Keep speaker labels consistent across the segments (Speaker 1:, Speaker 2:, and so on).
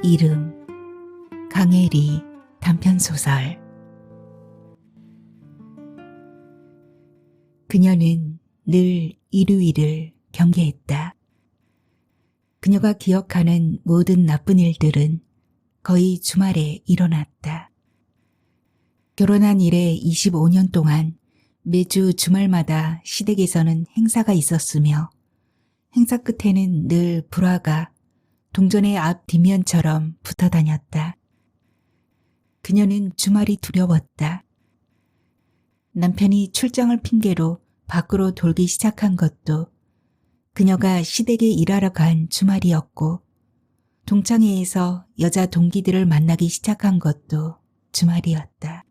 Speaker 1: 이름 강혜리 단편소설. 그녀는 늘 일요일을 경계했다. 그녀가 기억하는 모든 나쁜 일들은 거의 주말에 일어났다. 결혼한 이래 25년 동안 매주 주말마다 시댁에서는 행사가 있었으며 행사 끝에는 늘 불화가 동전의 앞 뒷면처럼 붙어 다녔다. 그녀는 주말이 두려웠다. 남편이 출장을 핑계로 밖으로 돌기 시작한 것도 그녀가 시댁에 일하러 간 주말이었고, 동창회에서 여자 동기들을 만나기 시작한 것도 주말이었다.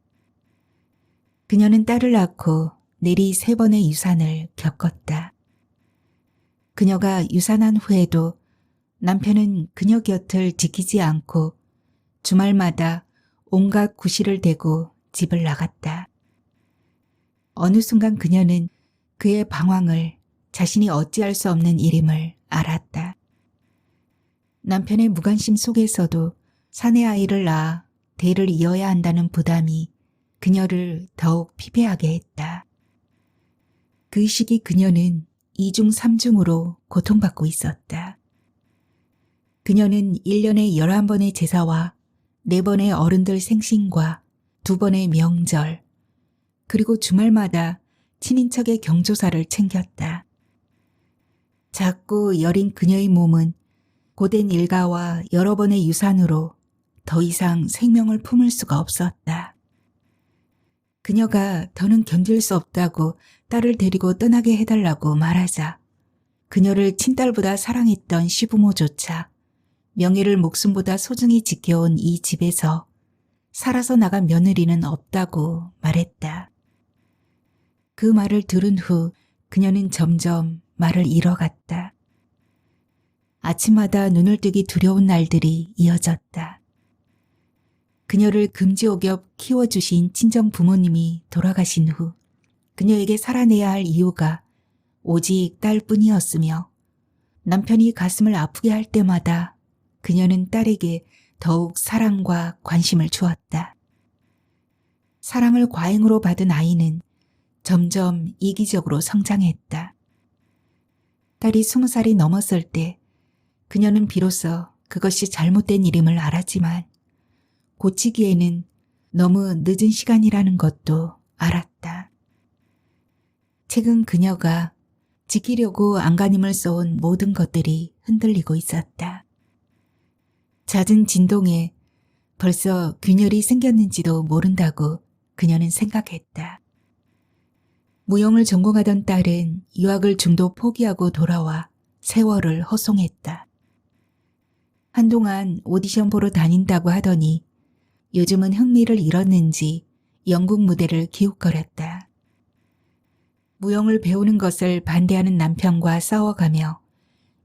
Speaker 1: 그녀는 딸을 낳고 내리 3번의 유산을 겪었다. 그녀가 유산한 후에도 남편은 그녀 곁을 지키지 않고 주말마다 온갖 구실을 대고 집을 나갔다. 어느 순간 그녀는 그의 방황을 자신이 어찌할 수 없는 일임을 알았다. 남편의 무관심 속에서도 사내 아이를 낳아 대를 이어야 한다는 부담이 그녀를 더욱 피폐하게 했다. 그 시기 그녀는 2중 3중으로 고통받고 있었다. 그녀는 1년에 11번의 제사와 4번의 어른들 생신과 2번의 명절, 그리고 주말마다 친인척의 경조사를 챙겼다. 작고 여린 그녀의 몸은 고된 일가와 여러 번의 유산으로 더 이상 생명을 품을 수가 없었다. 그녀가 더는 견딜 수 없다고 딸을 데리고 떠나게 해달라고 말하자 그녀를 친딸보다 사랑했던 시부모조차 명예를 목숨보다 소중히 지켜온 이 집에서 살아서 나간 며느리는 없다고 말했다. 그 말을 들은 후 그녀는 점점 말을 잃어갔다. 아침마다 눈을 뜨기 두려운 날들이 이어졌다. 그녀를 금지옥엽 키워주신 친정 부모님이 돌아가신 후 그녀에게 살아내야 할 이유가 오직 딸뿐이었으며, 남편이 가슴을 아프게 할 때마다 그녀는 딸에게 더욱 사랑과 관심을 주었다. 사랑을 과잉으로 받은 아이는 점점 이기적으로 성장했다. 딸이 20살이 넘었을 때 그녀는 비로소 그것이 잘못된 일임을 알았지만 고치기에는 너무 늦은 시간이라는 것도 알았다. 최근 그녀가 지키려고 안간힘을 쏟은 모든 것들이 흔들리고 있었다. 잦은 진동에 벌써 균열이 생겼는지도 모른다고 그녀는 생각했다. 무용을 전공하던 딸은 유학을 중도 포기하고 돌아와 세월을 허송했다. 한동안 오디션 보러 다닌다고 하더니 요즘은 흥미를 잃었는지 연극 무대를 기웃거렸다. 무용을 배우는 것을 반대하는 남편과 싸워가며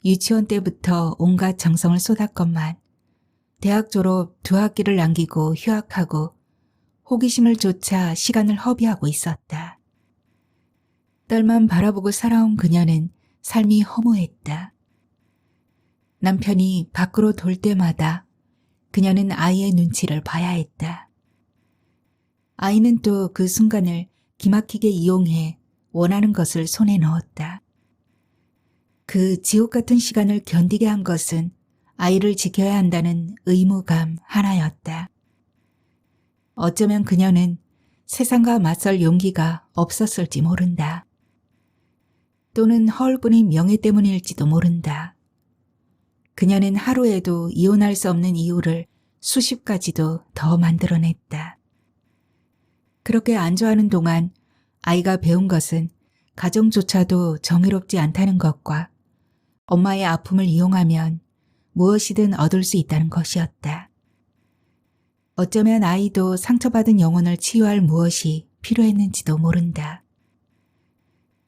Speaker 1: 유치원 때부터 온갖 정성을 쏟았건만 대학 졸업 2학기를 남기고 휴학하고 호기심을 쫓아 시간을 허비하고 있었다. 딸만 바라보고 살아온 그녀는 삶이 허무했다. 남편이 밖으로 돌 때마다 그녀는 아이의 눈치를 봐야 했다. 아이는 또 그 순간을 기막히게 이용해 원하는 것을 손에 넣었다. 그 지옥 같은 시간을 견디게 한 것은 아이를 지켜야 한다는 의무감 하나였다. 어쩌면 그녀는 세상과 맞설 용기가 없었을지 모른다. 또는 허울뿐인 명예 때문일지도 모른다. 그녀는 하루에도 이혼할 수 없는 이유를 수십 가지도 더 만들어냈다. 그렇게 안주하는 동안 아이가 배운 것은 가정조차도 정의롭지 않다는 것과 엄마의 아픔을 이용하면 무엇이든 얻을 수 있다는 것이었다. 어쩌면 아이도 상처받은 영혼을 치유할 무엇이 필요했는지도 모른다.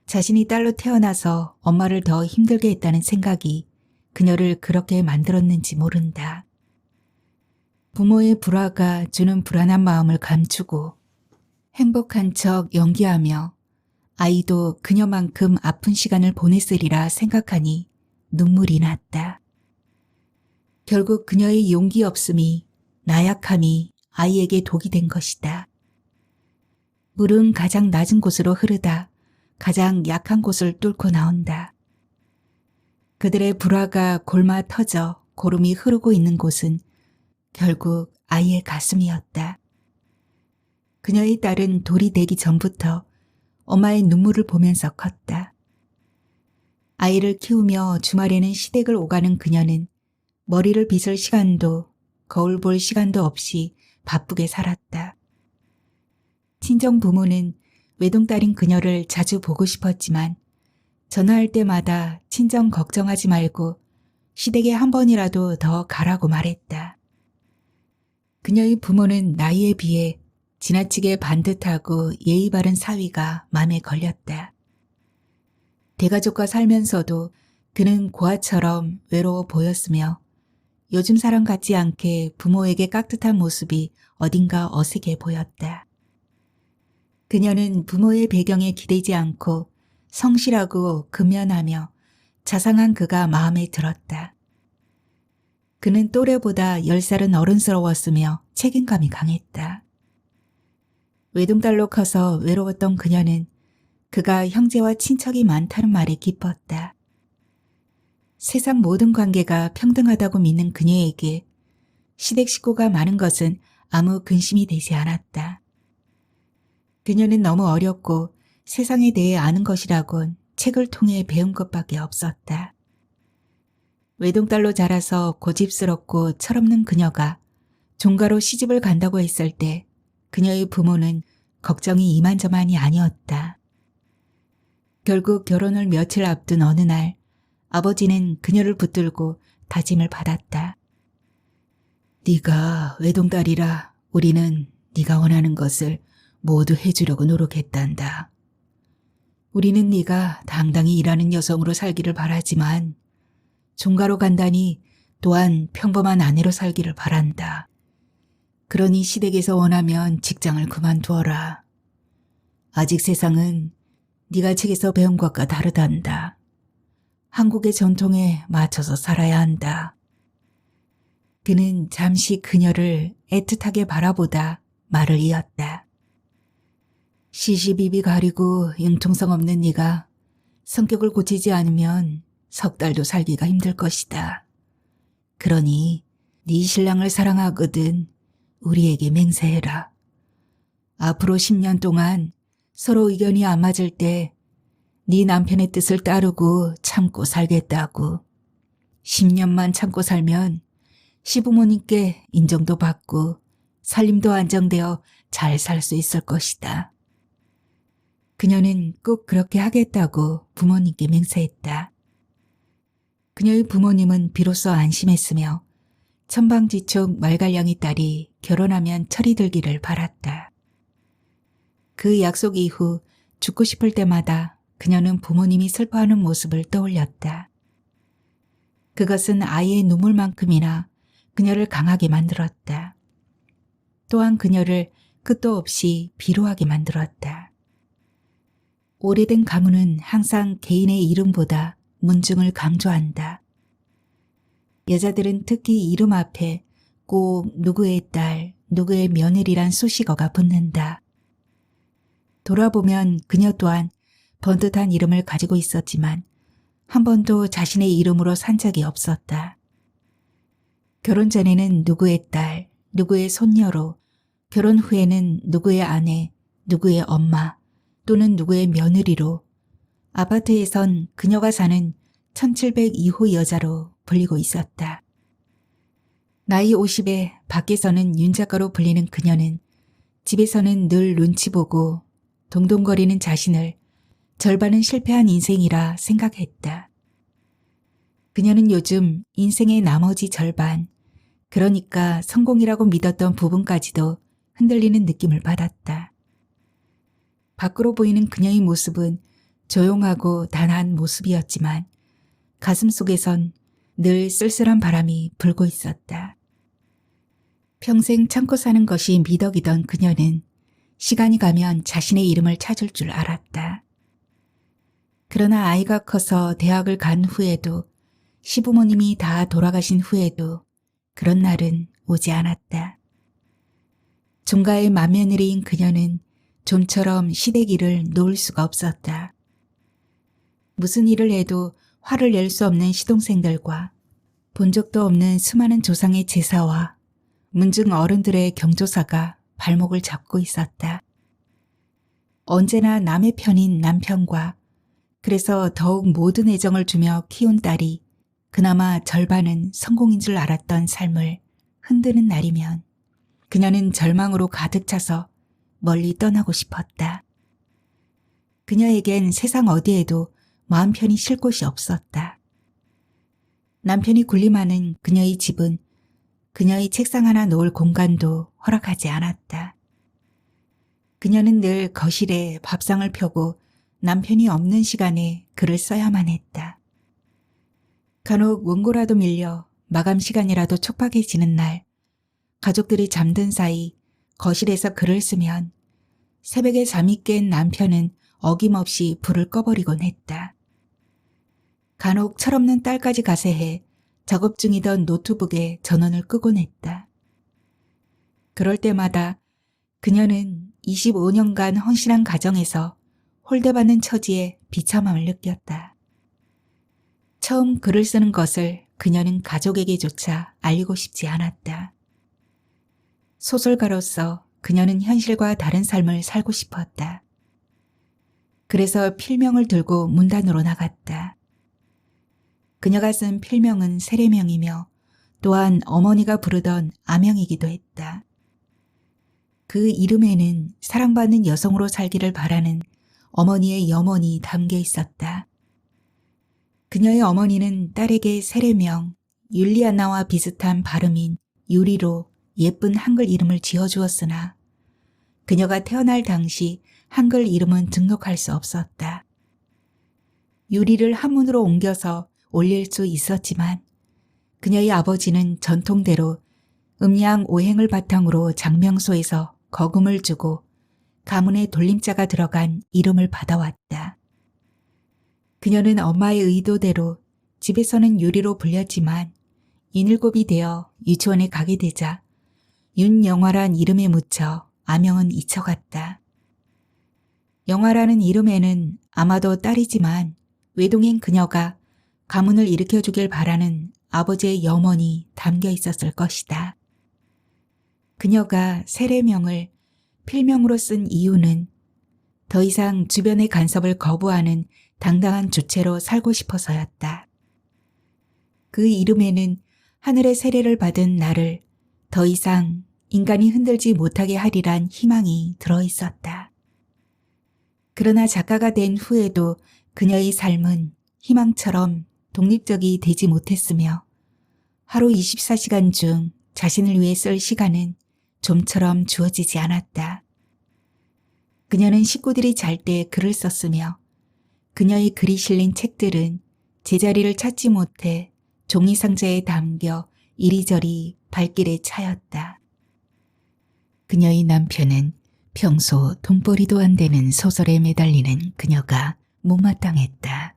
Speaker 1: 자신이 딸로 태어나서 엄마를 더 힘들게 했다는 생각이 그녀를 그렇게 만들었는지 모른다. 부모의 불화가 주는 불안한 마음을 감추고 행복한 척 연기하며 아이도 그녀만큼 아픈 시간을 보냈으리라 생각하니 눈물이 났다. 결국 그녀의 용기 없음이, 나약함이 아이에게 독이 된 것이다. 물은 가장 낮은 곳으로 흐르다 가장 약한 곳을 뚫고 나온다. 그들의 불화가 골마 터져 고름이 흐르고 있는 곳은 결국 아이의 가슴이었다. 그녀의 딸은 돌이 되기 전부터 엄마의 눈물을 보면서 컸다. 아이를 키우며 주말에는 시댁을 오가는 그녀는 머리를 빗을 시간도 거울 볼 시간도 없이 바쁘게 살았다. 친정 부모는 외동딸인 그녀를 자주 보고 싶었지만 전화할 때마다 친정 걱정하지 말고 시댁에 한 번이라도 더 가라고 말했다. 그녀의 부모는 나이에 비해 지나치게 반듯하고 예의 바른 사위가 마음에 걸렸다. 대가족과 살면서도 그는 고아처럼 외로워 보였으며 요즘 사람 같지 않게 부모에게 깍듯한 모습이 어딘가 어색해 보였다. 그녀는 부모의 배경에 기대지 않고 성실하고 근면하며 자상한 그가 마음에 들었다. 그는 또래보다 10살은 어른스러웠으며 책임감이 강했다. 외동딸로 커서 외로웠던 그녀는 그가 형제와 친척이 많다는 말에 기뻤다. 세상 모든 관계가 평등하다고 믿는 그녀에게 시댁 식구가 많은 것은 아무 근심이 되지 않았다. 그녀는 너무 어렸고 세상에 대해 아는 것이라곤 책을 통해 배운 것밖에 없었다. 외동딸로 자라서 고집스럽고 철없는 그녀가 종가로 시집을 간다고 했을 때 그녀의 부모는 걱정이 이만저만이 아니었다. 결국 결혼을 며칠 앞둔 어느 날 아버지는 그녀를 붙들고 다짐을 받았다. 네가 외동딸이라 우리는 네가 원하는 것을 모두 해주려고 노력했단다. 우리는 네가 당당히 일하는 여성으로 살기를 바라지만 종가로 간다니 또한 평범한 아내로 살기를 바란다. 그러니 시댁에서 원하면 직장을 그만두어라. 아직 세상은 네가 책에서 배운 것과 다르단다. 한국의 전통에 맞춰서 살아야 한다. 그는 잠시 그녀를 애틋하게 바라보다 말을 이었다. 시시비비 가리고 융통성 없는 네가 성격을 고치지 않으면 석 달도 살기가 힘들 것이다. 그러니 네 신랑을 사랑하거든 우리에게 맹세해라. 앞으로 10년 동안 서로 의견이 안 맞을 때 네 남편의 뜻을 따르고 참고 살겠다고. 10년만 참고 살면 시부모님께 인정도 받고 살림도 안정되어 잘 살 수 있을 것이다. 그녀는 꼭 그렇게 하겠다고 부모님께 맹세했다. 그녀의 부모님은 비로소 안심했으며 천방지축 말갈량이 딸이 결혼하면 철이 들기를 바랐다. 그 약속 이후 죽고 싶을 때마다 그녀는 부모님이 슬퍼하는 모습을 떠올렸다. 그것은 아이의 눈물만큼이나 그녀를 강하게 만들었다. 또한 그녀를 끝도 없이 비루하게 만들었다. 오래된 가문은 항상 개인의 이름보다 문중을 강조한다. 여자들은 특히 이름 앞에 꼭 누구의 딸, 누구의 며느리란 수식어가 붙는다. 돌아보면 그녀 또한 번듯한 이름을 가지고 있었지만 한 번도 자신의 이름으로 산 적이 없었다. 결혼 전에는 누구의 딸, 누구의 손녀로, 결혼 후에는 누구의 아내, 누구의 엄마 또는 누구의 며느리로, 아파트에선 그녀가 사는 1702호 여자로 불리고 있었다. 나이 50에 밖에서는 윤작가로 불리는 그녀는 집에서는 늘 눈치 보고 동동거리는 자신을 절반은 실패한 인생이라 생각했다. 그녀는 요즘 인생의 나머지 절반, 그러니까 성공이라고 믿었던 부분까지도 흔들리는 느낌을 받았다. 밖으로 보이는 그녀의 모습은 조용하고 단아한 모습이었지만 가슴 속에선 늘 쓸쓸한 바람이 불고 있었다. 평생 참고 사는 것이 미덕이던 그녀는 시간이 가면 자신의 이름을 찾을 줄 알았다. 그러나 아이가 커서 대학을 간 후에도 시부모님이 다 돌아가신 후에도 그런 날은 오지 않았다. 종가의 맏며느리인 그녀는 좀처럼 시댁일을 놓을 수가 없었다. 무슨 일을 해도 화를 낼 수 없는 시동생들과 본 적도 없는 수많은 조상의 제사와 문중 어른들의 경조사가 발목을 잡고 있었다. 언제나 남의 편인 남편과 그래서 더욱 모든 애정을 주며 키운 딸이 그나마 절반은 성공인 줄 알았던 삶을 흔드는 날이면 그녀는 절망으로 가득 차서 멀리 떠나고 싶었다. 그녀에겐 세상 어디에도 마음 편히 쉴 곳이 없었다. 남편이 군림하는 그녀의 집은 그녀의 책상 하나 놓을 공간도 허락하지 않았다. 그녀는 늘 거실에 밥상을 펴고 남편이 없는 시간에 글을 써야만 했다. 간혹 원고라도 밀려 마감 시간이라도 촉박해지는 날, 가족들이 잠든 사이 거실에서 글을 쓰면 새벽에 잠이 깬 남편은 어김없이 불을 꺼버리곤 했다. 간혹 철없는 딸까지 가세해 작업 중이던 노트북에 전원을 끄곤 했다. 그럴 때마다 그녀는 25년간 헌신한 가정에서 홀대받는 처지에 비참함을 느꼈다. 처음 글을 쓰는 것을 그녀는 가족에게조차 알리고 싶지 않았다. 소설가로서 그녀는 현실과 다른 삶을 살고 싶었다. 그래서 필명을 들고 문단으로 나갔다. 그녀가 쓴 필명은 세례명이며 또한 어머니가 부르던 아명이기도 했다. 그 이름에는 사랑받는 여성으로 살기를 바라는 어머니의 염원이 담겨 있었다. 그녀의 어머니는 딸에게 세례명 율리아나와 비슷한 발음인 유리로 예쁜 한글 이름을 지어주었으나 그녀가 태어날 당시 한글 이름은 등록할 수 없었다. 유리를 한문으로 옮겨서 올릴 수 있었지만 그녀의 아버지는 전통대로 음양 오행을 바탕으로 장명소에서 거금을 주고 가문의 돌림자가 들어간 이름을 받아왔다. 그녀는 엄마의 의도대로 집에서는 유리로 불렸지만 인일곱이 되어 유치원에 가게 되자 윤영화란 이름에 묻혀 아명은 잊혀갔다. 영화라는 이름에는 아마도 딸이지만 외동인 그녀가 가문을 일으켜주길 바라는 아버지의 염원이 담겨 있었을 것이다. 그녀가 세례명을 필명으로 쓴 이유는 더 이상 주변의 간섭을 거부하는 당당한 주체로 살고 싶어서였다. 그 이름에는 하늘의 세례를 받은 나를 더 이상 인간이 흔들지 못하게 하리란 희망이 들어있었다. 그러나 작가가 된 후에도 그녀의 삶은 희망처럼 독립적이 되지 못했으며 하루 24시간 중 자신을 위해 쓸 시간은 좀처럼 주어지지 않았다. 그녀는 식구들이 잘 때 글을 썼으며 그녀의 글이 실린 책들은 제자리를 찾지 못해 종이상자에 담겨 이리저리 발길에 차였다. 그녀의 남편은 평소 돈벌이도 안 되는 소설에 매달리는 그녀가 못마땅했다.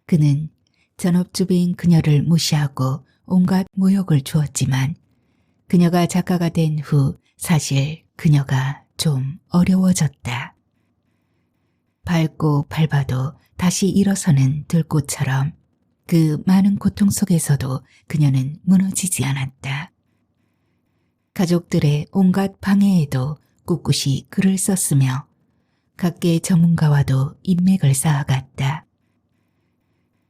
Speaker 1: 그는 전업주부인 그녀를 무시하고 온갖 모욕을 주었지만 그녀가 작가가 된 후 사실 그녀가 좀 어려워졌다. 밟고 밟아도 다시 일어서는 들꽃처럼 그 많은 고통 속에서도 그녀는 무너지지 않았다. 가족들의 온갖 방해에도 꿋꿋이 글을 썼으며 각계의 전문가와도 인맥을 쌓아갔다.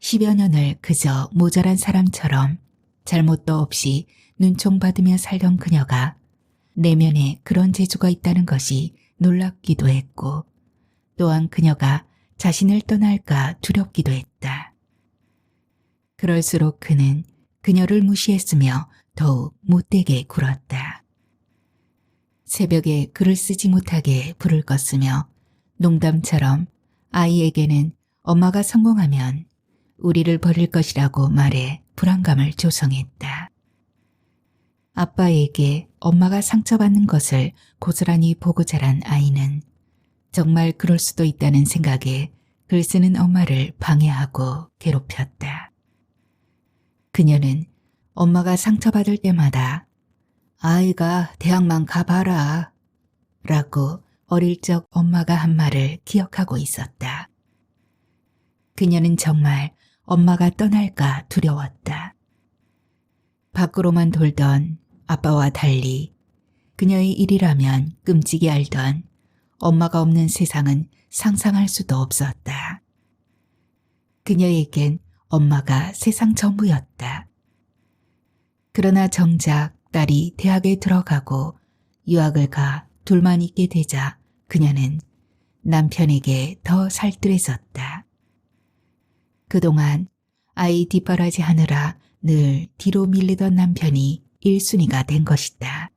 Speaker 1: 10여 년을 그저 모자란 사람처럼 잘못도 없이 눈총받으며 살던 그녀가 내면에 그런 재주가 있다는 것이 놀랍기도 했고 또한 그녀가 자신을 떠날까 두렵기도 했다. 그럴수록 그는 그녀를 무시했으며 더욱 못되게 굴었다. 새벽에 글을 쓰지 못하게 불을 껐으며 농담처럼 아이에게는 엄마가 성공하면 우리를 버릴 것이라고 말해 불안감을 조성했다. 아빠에게 엄마가 상처받는 것을 고스란히 보고 자란 아이는 정말 그럴 수도 있다는 생각에 글 쓰는 엄마를 방해하고 괴롭혔다. 그녀는 엄마가 상처받을 때마다 아이가 대학만 가봐라 라고 어릴 적 엄마가 한 말을 기억하고 있었다. 그녀는 정말 엄마가 떠날까 두려웠다. 밖으로만 돌던 아빠와 달리 그녀의 일이라면 끔찍이 알던 엄마가 없는 세상은 상상할 수도 없었다. 그녀에겐 엄마가 세상 전부였다. 그러나 정작 딸이 대학에 들어가고 유학을 가 둘만 있게 되자 그녀는 남편에게 더 살뜰해졌다. 그동안 아이 뒷바라지 하느라 늘 뒤로 밀리던 남편이 1순위가 된 것이다.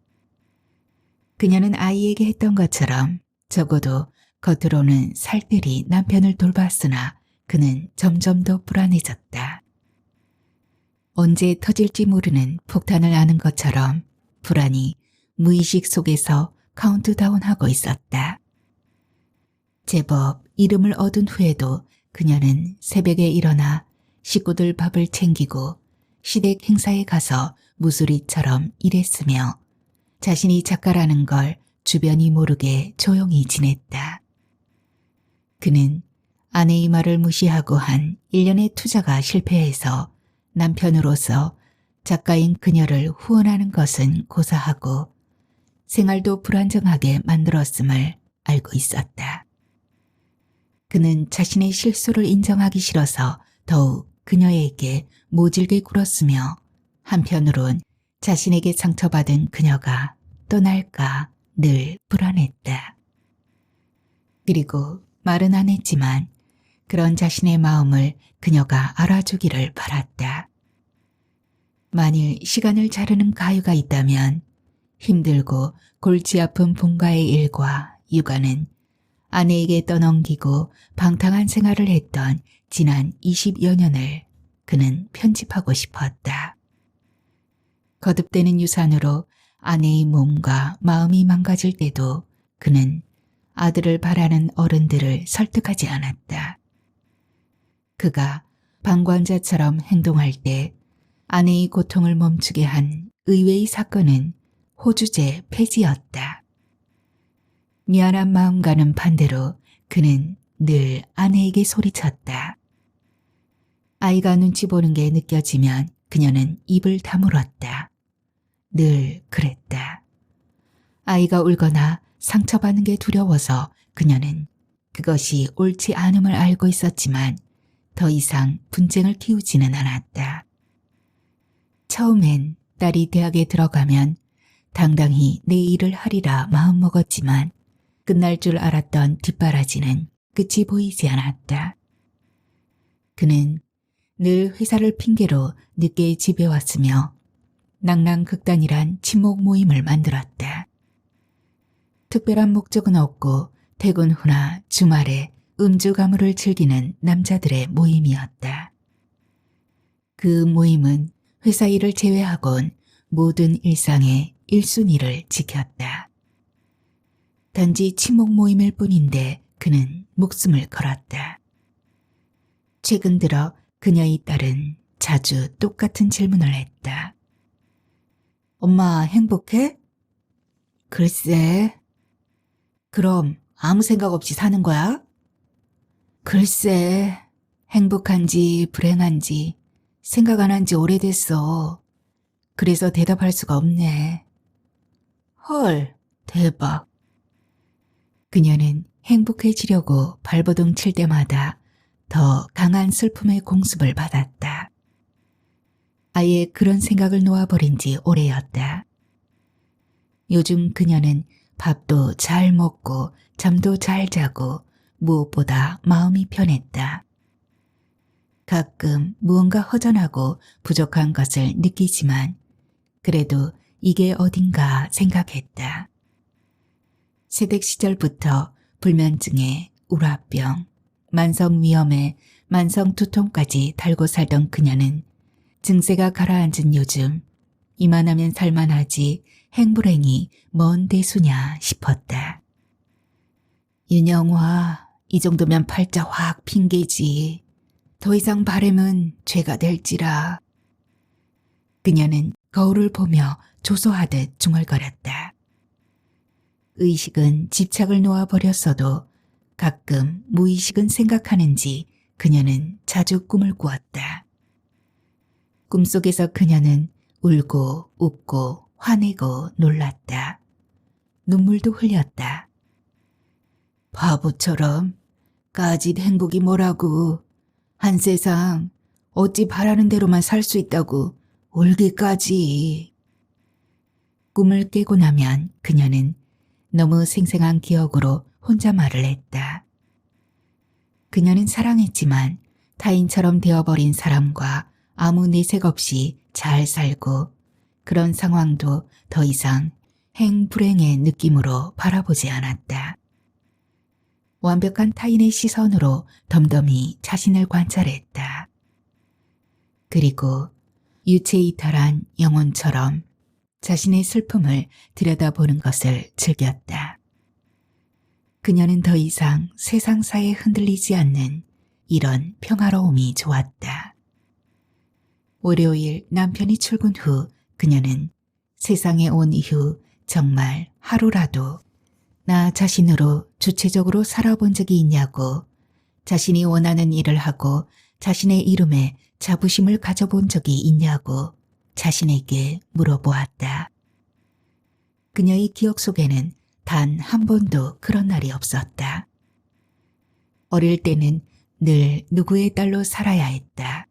Speaker 1: 그녀는 아이에게 했던 것처럼 적어도 겉으로는 살뜰히 남편을 돌봤으나 그는 점점 더 불안해졌다. 언제 터질지 모르는 폭탄을 아는 것처럼 불안이 무의식 속에서 카운트다운하고 있었다. 제법 이름을 얻은 후에도 그녀는 새벽에 일어나 식구들 밥을 챙기고 시댁 행사에 가서 무수리처럼 일했으며 자신이 작가라는 걸 주변이 모르게 조용히 지냈다. 그는 아내의 말을 무시하고 한 1년의 투자가 실패해서 남편으로서 작가인 그녀를 후원하는 것은 고사하고 생활도 불안정하게 만들었음을 알고 있었다. 그는 자신의 실수를 인정하기 싫어서 더욱 그녀에게 모질게 굴었으며 한편으론 자신에게 상처받은 그녀가 떠날까 늘 불안했다. 그리고 말은 안 했지만 그런 자신의 마음을 그녀가 알아주기를 바랐다. 만일 시간을 자르는 가유가 있다면 힘들고 골치 아픈 본가의 일과 육아는 아내에게 떠넘기고 방탕한 생활을 했던 지난 20여 년을 그는 편집하고 싶었다. 거듭되는 유산으로 아내의 몸과 마음이 망가질 때도 그는 아들을 바라는 어른들을 설득하지 않았다. 그가 방관자처럼 행동할 때 아내의 고통을 멈추게 한 의외의 사건은 호주제 폐지였다. 미안한 마음과는 반대로 그는 늘 아내에게 소리쳤다. 아이가 눈치 보는 게 느껴지면 그녀는 입을 다물었다. 늘 그랬다. 아이가 울거나 상처받는 게 두려워서 그녀는 그것이 옳지 않음을 알고 있었지만 더 이상 분쟁을 키우지는 않았다. 처음엔 딸이 대학에 들어가면 당당히 내 일을 하리라 마음먹었지만 끝날 줄 알았던 뒷바라지는 끝이 보이지 않았다. 그는 늘 회사를 핑계로 늦게 집에 왔으며 낭랑극단이란 친목 모임을 만들었다. 특별한 목적은 없고 퇴근 후나 주말에 음주 가무를 즐기는 남자들의 모임이었다. 그 모임은 회사 일을 제외하곤 모든 일상의 1순위를 지켰다. 단지 친목 모임일 뿐인데 그는 목숨을 걸었다. 최근 들어 그녀의 딸은 자주 똑같은 질문을 했다. 엄마 행복해? 글쎄. 그럼 아무 생각 없이 사는 거야? 글쎄. 행복한지 불행한지 생각 안 한 지 오래됐어. 그래서 대답할 수가 없네. 헐, 대박. 그녀는 행복해지려고 발버둥 칠 때마다 더 강한 슬픔의 공습을 받았다. 아예 그런 생각을 놓아버린 지 오래였다. 요즘 그녀는 밥도 잘 먹고 잠도 잘 자고 무엇보다 마음이 편했다. 가끔 무언가 허전하고 부족한 것을 느끼지만 그래도 이게 어딘가 생각했다. 새댁 시절부터 불면증에 우라병, 만성위염에 만성두통까지 달고 살던 그녀는 증세가 가라앉은 요즘 이만하면 살만하지 행불행이 뭔 대수냐 싶었다. 윤영화, 이 정도면 팔자 확 핑계지. 더 이상 바램은 죄가 될지라. 그녀는 거울을 보며 조소하듯 중얼거렸다. 의식은 집착을 놓아버렸어도 가끔 무의식은 생각하는지 그녀는 자주 꿈을 꾸었다. 꿈속에서 그녀는 울고 웃고 화내고 놀랐다. 눈물도 흘렸다. 바보처럼 까짓 행복이 뭐라고, 한 세상 어찌 바라는 대로만 살 수 있다고 울기까지. 꿈을 깨고 나면 그녀는 너무 생생한 기억으로 혼자 말을 했다. 그녀는 사랑했지만 타인처럼 되어버린 사람과 아무 내색 없이 잘 살고 그런 상황도 더 이상 행불행의 느낌으로 바라보지 않았다. 완벽한 타인의 시선으로 덤덤히 자신을 관찰했다. 그리고 유체이탈한 영혼처럼 자신의 슬픔을 들여다보는 것을 즐겼다. 그녀는 더 이상 세상사에 흔들리지 않는 이런 평화로움이 좋았다. 월요일 남편이 출근 후 그녀는 세상에 온 이후 정말 하루라도 나 자신으로 주체적으로 살아본 적이 있냐고, 자신이 원하는 일을 하고 자신의 이름에 자부심을 가져본 적이 있냐고 자신에게 물어보았다. 그녀의 기억 속에는 단 한 번도 그런 날이 없었다. 어릴 때는 늘 누구의 딸로 살아야 했다.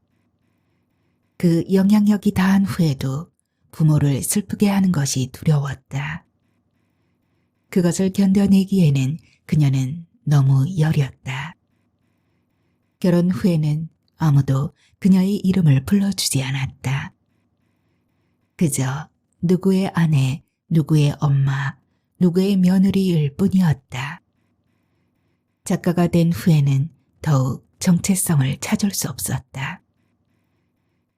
Speaker 1: 그 영향력이 다한 후에도 부모를 슬프게 하는 것이 두려웠다. 그것을 견뎌내기에는 그녀는 너무 여렸다. 결혼 후에는 아무도 그녀의 이름을 불러주지 않았다. 그저 누구의 아내, 누구의 엄마, 누구의 며느리일 뿐이었다. 작가가 된 후에는 더욱 정체성을 찾을 수 없었다.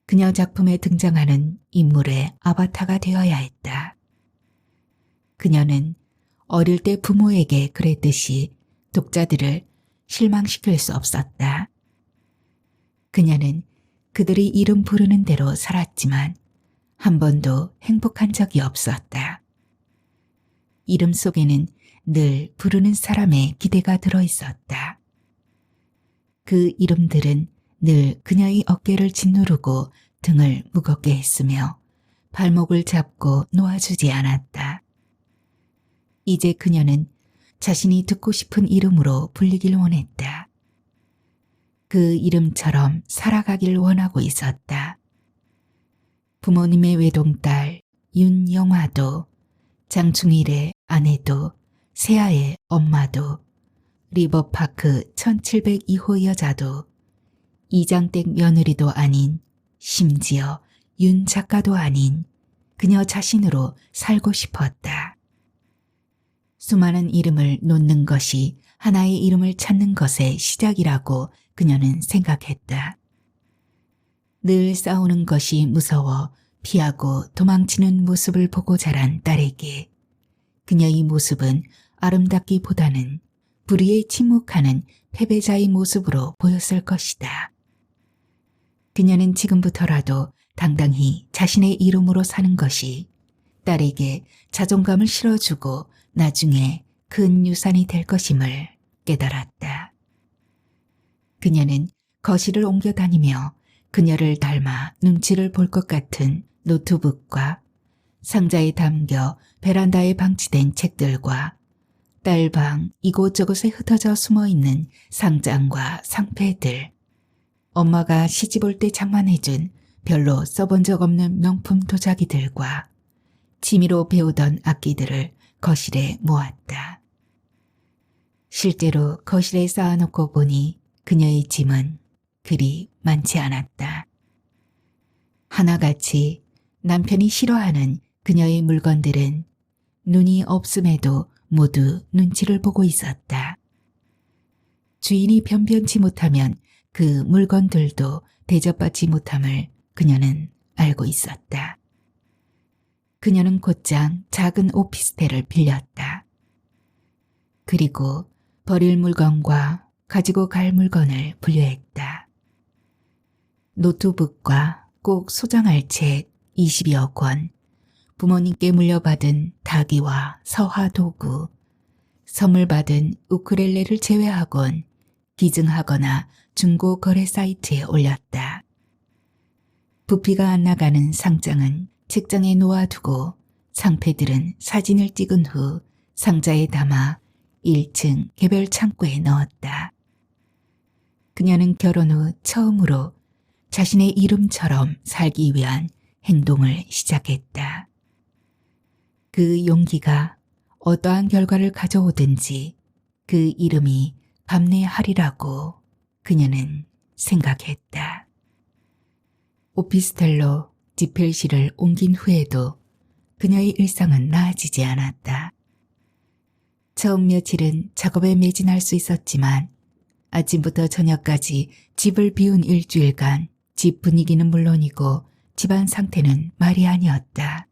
Speaker 1: 그녀 작품에 등장하는 인물의 아바타가 되어야 했다. 그녀는 어릴 때 부모에게 그랬듯이 독자들을 실망시킬 수 없었다. 그녀는 그들이 이름 부르는 대로 살았지만 한 번도 행복한 적이 없었다. 이름 속에는 늘 부르는 사람의 기대가 들어있었다. 그 이름들은 늘 그녀의 어깨를 짓누르고 등을 무겁게 했으며 발목을 잡고 놓아주지 않았다. 이제 그녀는 자신이 듣고 싶은 이름으로 불리길 원했다. 그 이름처럼 살아가길 원하고 있었다. 부모님의 외동딸 윤영화도, 장충일의 아내도, 세아의 엄마도, 리버파크 1702호 여자도, 이장댁 며느리도 아닌, 심지어 윤 작가도 아닌 그녀 자신으로 살고 싶었다. 수많은 이름을 놓는 것이 하나의 이름을 찾는 것의 시작이라고 그녀는 생각했다. 늘 싸우는 것이 무서워 피하고 도망치는 모습을 보고 자란 딸에게 그녀의 모습은 아름답기보다는 불의에 침묵하는 패배자의 모습으로 보였을 것이다. 그녀는 지금부터라도 당당히 자신의 이름으로 사는 것이 딸에게 자존감을 실어주고 나중에 큰 유산이 될 것임을 깨달았다. 그녀는 거실을 옮겨 다니며 그녀를 닮아 눈치를 볼 것 같은 노트북과 상자에 담겨 베란다에 방치된 책들과 딸방 이곳저곳에 흩어져 숨어있는 상장과 상패들, 엄마가 시집 올 때 장만해준 별로 써본 적 없는 명품 도자기들과 취미로 배우던 악기들을 거실에 모았다. 실제로 거실에 쌓아놓고 보니 그녀의 짐은 그리 많지 않았다. 하나같이 남편이 싫어하는 그녀의 물건들은 눈이 없음에도 모두 눈치를 보고 있었다. 주인이 변변치 못하면 그 물건들도 대접받지 못함을 그녀는 알고 있었다. 그녀는 곧장 작은 오피스텔을 빌렸다. 그리고 버릴 물건과 가지고 갈 물건을 분류했다. 노트북과 꼭 소장할 책, 20여 권, 부모님께 물려받은 다기와 서화 도구, 선물 받은 우쿨렐레를 제외하곤 기증하거나 중고 거래 사이트에 올렸다. 부피가 안 나가는 상장은 책장에 놓아두고 상패들은 사진을 찍은 후 상자에 담아 1층 개별 창고에 넣었다. 그녀는 결혼 후 처음으로 자신의 이름처럼 살기 위한 행동을 시작했다. 그 용기가 어떠한 결과를 가져오든지 그 이름이 감내하리라고 그녀는 생각했다. 오피스텔로 지필실을 옮긴 후에도 그녀의 일상은 나아지지 않았다. 처음 며칠은 작업에 매진할 수 있었지만 아침부터 저녁까지 집을 비운 일주일간 집 분위기는 물론이고 집안 상태는 말이 아니었다.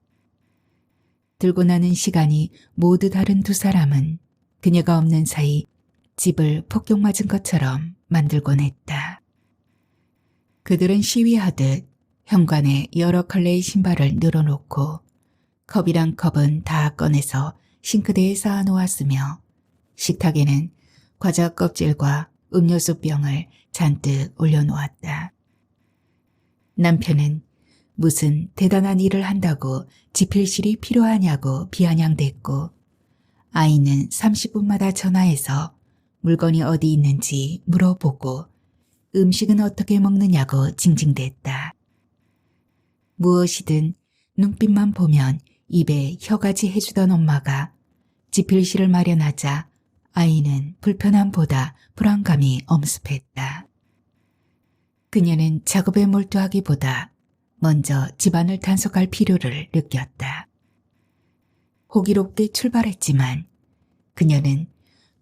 Speaker 1: 들고 나는 시간이 모두 다른 두 사람은 그녀가 없는 사이 집을 폭격맞은 것처럼 만들곤 했다. 그들은 시위하듯 현관에 여러 컬러의 신발을 늘어놓고 컵이랑 컵은 다 꺼내서 싱크대에 쌓아놓았으며 식탁에는 과자 껍질과 음료수 병을 잔뜩 올려놓았다. 남편은 무슨 대단한 일을 한다고 지필실이 필요하냐고 비아냥댔고 아이는 30분마다 전화해서 물건이 어디 있는지 물어보고 음식은 어떻게 먹느냐고 징징댔다. 무엇이든 눈빛만 보면 입에 혀가지 해주던 엄마가 지필실을 마련하자 아이는 불편함보다 불안감이 엄습했다. 그녀는 작업에 몰두하기보다 먼저 집안을 단속할 필요를 느꼈다. 호기롭게 출발했지만 그녀는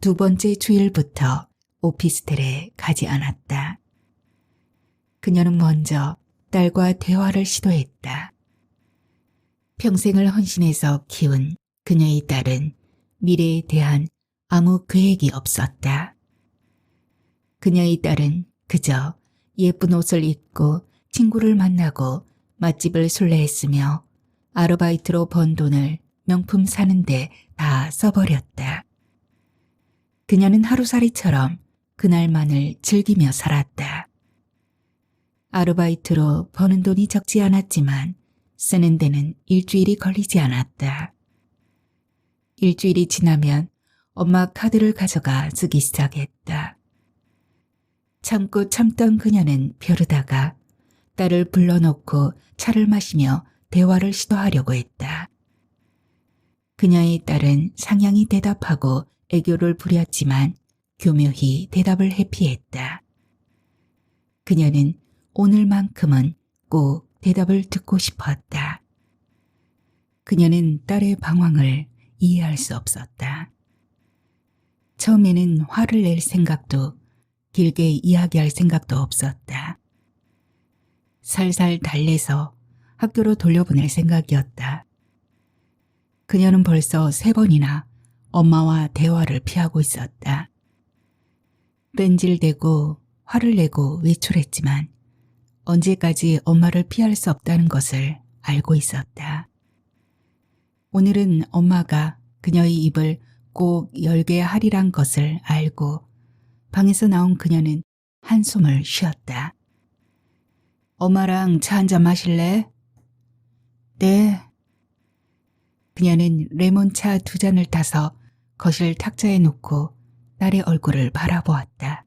Speaker 1: 두 번째 주일부터 오피스텔에 가지 않았다. 그녀는 먼저 딸과 대화를 시도했다. 평생을 헌신해서 키운 그녀의 딸은 미래에 대한 아무 계획이 없었다. 그녀의 딸은 그저 예쁜 옷을 입고 친구를 만나고 맛집을 순례했으며 아르바이트로 번 돈을 명품 사는데 다 써버렸다. 그녀는 하루살이처럼 그날만을 즐기며 살았다. 아르바이트로 버는 돈이 적지 않았지만 쓰는 데는 일주일이 걸리지 않았다. 일주일이 지나면 엄마 카드를 가져가 쓰기 시작했다. 참고 참던 그녀는 벼르다가 딸을 불러놓고 차를 마시며 대화를 시도하려고 했다. 그녀의 딸은 상냥히 대답하고 애교를 부렸지만 교묘히 대답을 회피했다. 그녀는 오늘만큼은 꼭 대답을 듣고 싶었다. 그녀는 딸의 방황을 이해할 수 없었다. 처음에는 화를 낼 생각도 길게 이야기할 생각도 없었다. 살살 달래서 학교로 돌려보낼 생각이었다. 그녀는 벌써 3번이나 엄마와 대화를 피하고 있었다. 뺀질대고 화를 내고 외출했지만 언제까지 엄마를 피할 수 없다는 것을 알고 있었다. 오늘은 엄마가 그녀의 입을 꼭 열게 하리란 것을 알고 방에서 나온 그녀는 한숨을 쉬었다. 엄마랑 차 한잔 마실래? 네. 그녀는 레몬차 2잔을 타서 거실 탁자에 놓고 딸의 얼굴을 바라보았다.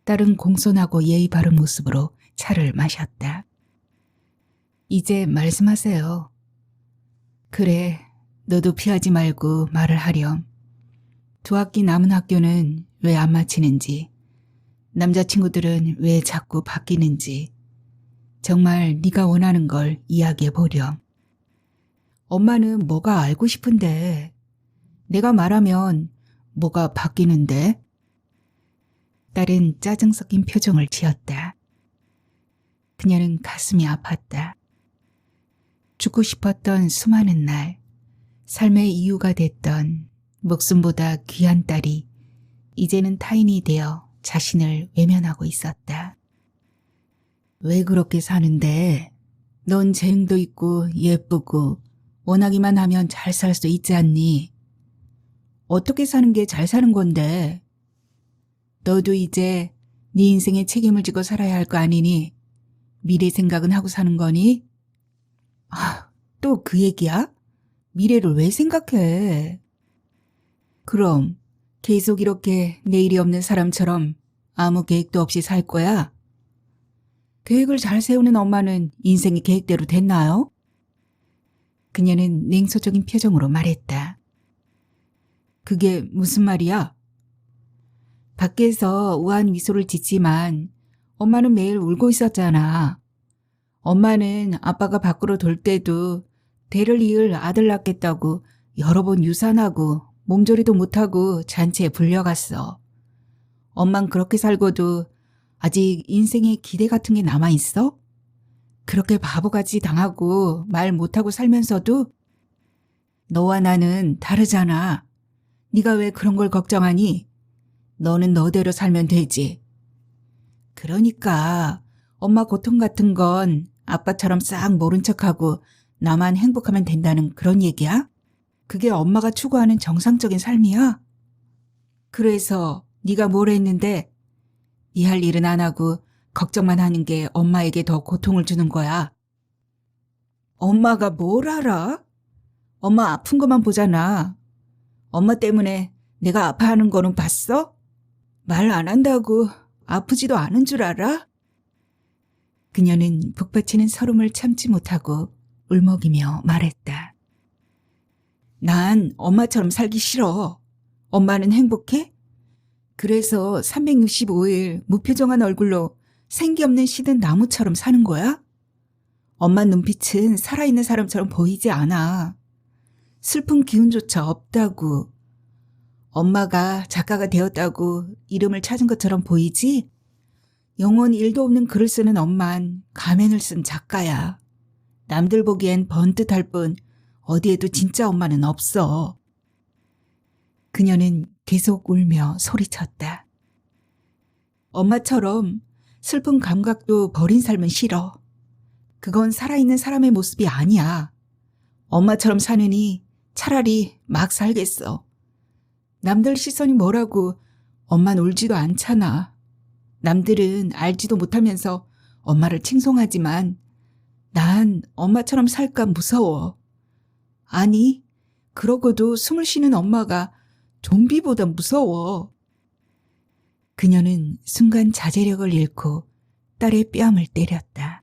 Speaker 1: 딸은 공손하고 예의 바른 모습으로 차를 마셨다. 이제 말씀하세요. 그래, 너도 피하지 말고 말을 하렴. 2학기 남은 학교는 왜 안 마치는지, 남자친구들은 왜 자꾸 바뀌는지, 정말 네가 원하는 걸 이야기해 보렴. 엄마는 뭐가 알고 싶은데, 내가 말하면 뭐가 바뀌는데? 딸은 짜증 섞인 표정을 지었다. 그녀는 가슴이 아팠다. 죽고 싶었던 수많은 날, 삶의 이유가 됐던 목숨보다 귀한 딸이 이제는 타인이 되어 자신을 외면하고 있었다. 왜 그렇게 사는데? 넌 재능도 있고 예쁘고 원하기만 하면 잘 살 수 있지 않니? 어떻게 사는 게 잘 사는 건데? 너도 이제 네 인생에 책임을 지고 살아야 할 거 아니니? 미래 생각은 하고 사는 거니? 아, 또 그 얘기야? 미래를 왜 생각해? 그럼 계속 이렇게 내일이 없는 사람처럼 아무 계획도 없이 살 거야? 계획을 잘 세우는 엄마는 인생이 계획대로 됐나요? 그녀는 냉소적인 표정으로 말했다. 그게 무슨 말이야? 밖에서 우아한 미소를 짓지만 엄마는 매일 울고 있었잖아. 엄마는 아빠가 밖으로 돌 때도 대를 이을 아들 낳겠다고 여러 번 유산하고 몸조리도 못하고 잔치에 불려갔어. 엄만 그렇게 살고도 아직 인생에 기대 같은 게 남아있어? 그렇게 바보같이 당하고 말 못하고 살면서도 너와 나는 다르잖아. 네가 왜 그런 걸 걱정하니? 너는 너대로 살면 되지. 그러니까 엄마 고통 같은 건 아빠처럼 싹 모른 척하고 나만 행복하면 된다는 그런 얘기야? 그게 엄마가 추구하는 정상적인 삶이야? 그래서 네가 뭘 했는데 네 할 일은 안 하고 걱정만 하는 게 엄마에게 더 고통을 주는 거야. 엄마가 뭘 알아? 엄마 아픈 것만 보잖아. 엄마 때문에 내가 아파하는 거는 봤어? 말 안 한다고 아프지도 않은 줄 알아? 그녀는 북받치는 서름을 참지 못하고 울먹이며 말했다. 난 엄마처럼 살기 싫어. 엄마는 행복해? 그래서 365일 무표정한 얼굴로 생기 없는 시든 나무처럼 사는 거야? 엄마 눈빛은 살아있는 사람처럼 보이지 않아. 슬픈 기운조차 없다고. 엄마가 작가가 되었다고 이름을 찾은 것처럼 보이지? 영혼 1도 없는 글을 쓰는 엄만 가면을 쓴 작가야. 남들 보기엔 번듯할 뿐 어디에도 진짜 엄마는 없어. 그녀는 계속 울며 소리쳤다. 엄마처럼 슬픈 감각도 버린 삶은 싫어. 그건 살아있는 사람의 모습이 아니야. 엄마처럼 사느니 차라리 막 살겠어. 남들 시선이 뭐라고 엄만 울지도 않잖아. 남들은 알지도 못하면서 엄마를 칭송하지만 난 엄마처럼 살까 무서워. 아니, 그러고도 숨을 쉬는 엄마가 좀비보다 무서워. 그녀는 순간 자제력을 잃고 딸의 뺨을 때렸다.